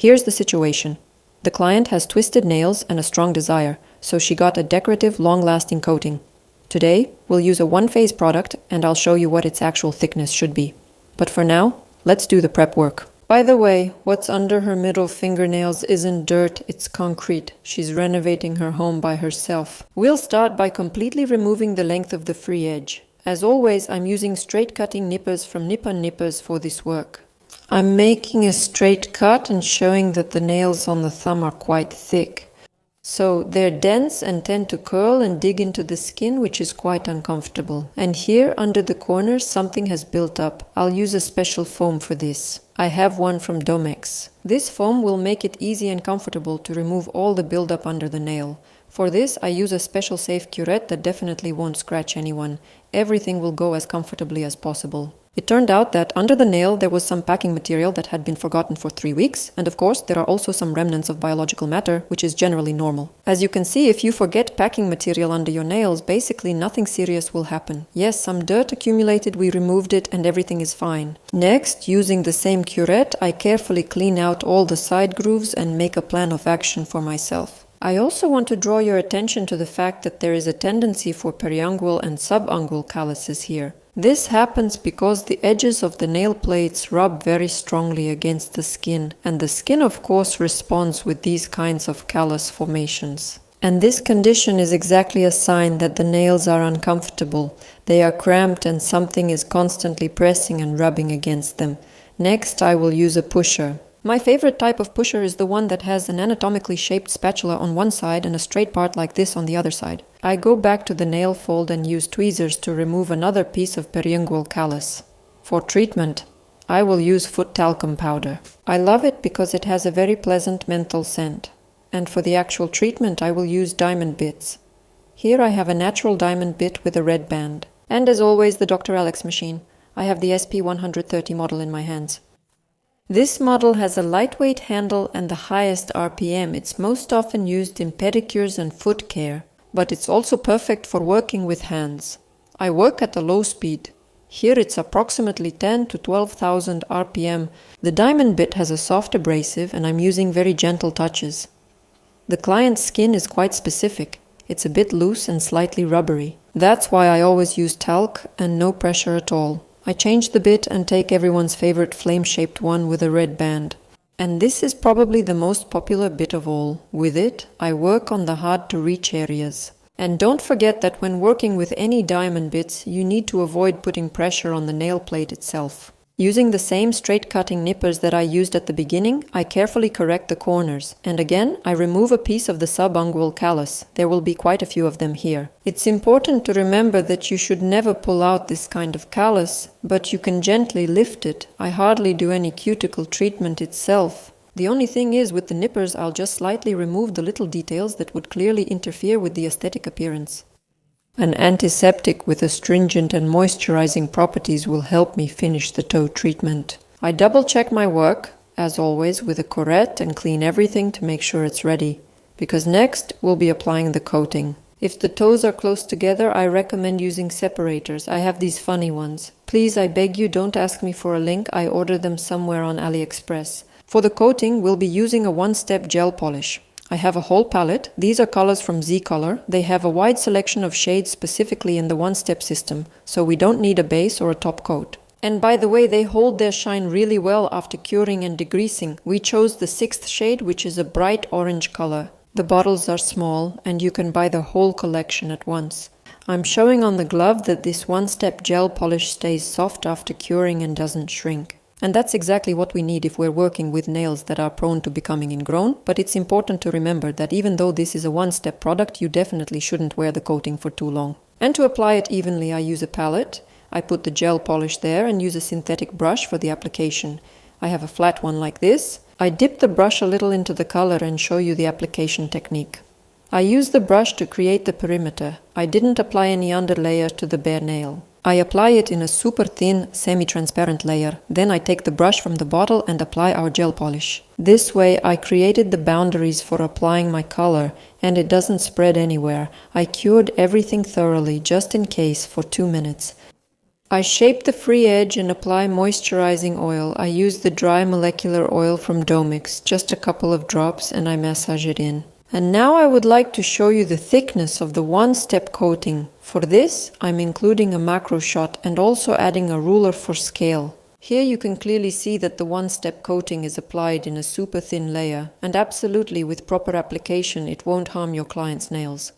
Here's the situation. The client has twisted nails and a strong desire, so she got a decorative, long-lasting coating. Today, we'll use a one-phase product and I'll show you what its actual thickness should be. But for now, let's do the prep work. By the way, what's under her middle fingernails isn't dirt, it's concrete. She's renovating her home by herself. We'll start by completely removing the length of the free edge. As always, I'm using straight cutting nippers from Nippon Nippers for this work. I'm making a straight cut and showing that the nails on the thumb are quite thick. So they're dense and tend to curl and dig into the skin, which is quite uncomfortable. And here under the corners something has built up. I'll use a special foam for this. I have one from Domex. This foam will make it easy and comfortable to remove all the buildup under the nail. For this I use a special safe curette that definitely won't scratch anyone. Everything will go as comfortably as possible. It turned out that under the nail there was some packing material that had been forgotten for 3 weeks, and of course there are also some remnants of biological matter, which is generally normal. As you can see, if you forget packing material under your nails, basically nothing serious will happen. Yes, some dirt accumulated, we removed it, and everything is fine. Next, using the same curette, I carefully clean out all the side grooves and make a plan of action for myself. I also want to draw your attention to the fact that there is a tendency for periungual and subungual calluses here. This happens because the edges of the nail plates rub very strongly against the skin, and the skin of course responds with these kinds of callus formations. And this condition is exactly a sign that the nails are uncomfortable. They are cramped and something is constantly pressing and rubbing against them. Next, I will use a pusher. My favorite type of pusher is the one that has an anatomically shaped spatula on one side and a straight part like this on the other side. I go back to the nail fold and use tweezers to remove another piece of periungual callus. For treatment, I will use foot talcum powder. I love it because it has a very pleasant menthol scent. And for the actual treatment, I will use diamond bits. Here I have a natural diamond bit with a red band. And as always, the Dr. Alex machine. I have the SP130 model in my hands. This model has a lightweight handle and the highest RPM. It's most often used in pedicures and foot care, but it's also perfect for working with hands. I work at a low speed. Here it's approximately 10 to 12,000 RPM. The diamond bit has a soft abrasive and I'm using very gentle touches. The client's skin is quite specific. It's a bit loose and slightly rubbery. That's why I always use talc and no pressure at all. I change the bit and take everyone's favorite flame-shaped one with a red band. And this is probably the most popular bit of all. With it, I work on the hard-to-reach areas. And don't forget that when working with any diamond bits, you need to avoid putting pressure on the nail plate itself. Using the same straight-cutting nippers that I used at the beginning, I carefully correct the corners. And again, I remove a piece of the subungual callus. There will be quite a few of them here. It's important to remember that you should never pull out this kind of callus, but you can gently lift it. I hardly do any cuticle treatment itself. The only thing is, with the nippers, I'll just slightly remove the little details that would clearly interfere with the aesthetic appearance. An antiseptic with astringent and moisturizing properties will help me finish the toe treatment. I double check my work, as always, with a curette and clean everything to make sure it's ready, because next we'll be applying the coating. If the toes are close together, I recommend using separators. I have these funny ones. Please, I beg you, don't ask me for a link. I ordered them somewhere on AliExpress. For the coating, we'll be using a one-step gel polish. I have a whole palette. These are colors from Z Color. They have a wide selection of shades specifically in the one-step system, so we don't need a base or a top coat. And by the way, they hold their shine really well after curing and degreasing. We chose the 6th shade, which is a bright orange color. The bottles are small, and you can buy the whole collection at once. I'm showing on the glove that this one-step gel polish stays soft after curing and doesn't shrink. And that's exactly what we need if we're working with nails that are prone to becoming ingrown, but it's important to remember that even though this is a one-step product, you definitely shouldn't wear the coating for too long. And to apply it evenly, I use a palette. I put the gel polish there and use a synthetic brush for the application. I have a flat one like this. I dip the brush a little into the color and show you the application technique. I use the brush to create the perimeter. I didn't apply any underlayer to the bare nail. I apply it in a super thin, semi-transparent layer. Then I take the brush from the bottle and apply our gel polish. This way I created the boundaries for applying my color, and it doesn't spread anywhere. I cured everything thoroughly, just in case, for 2 minutes. I shape the free edge and apply moisturizing oil. I use the dry molecular oil from Domix, just a couple of drops, and I massage it in. And now I would like to show you the thickness of the one-step coating. For this, I'm including a macro shot and also adding a ruler for scale. Here you can clearly see that the one-step coating is applied in a super thin layer, and absolutely with proper application it won't harm your client's nails.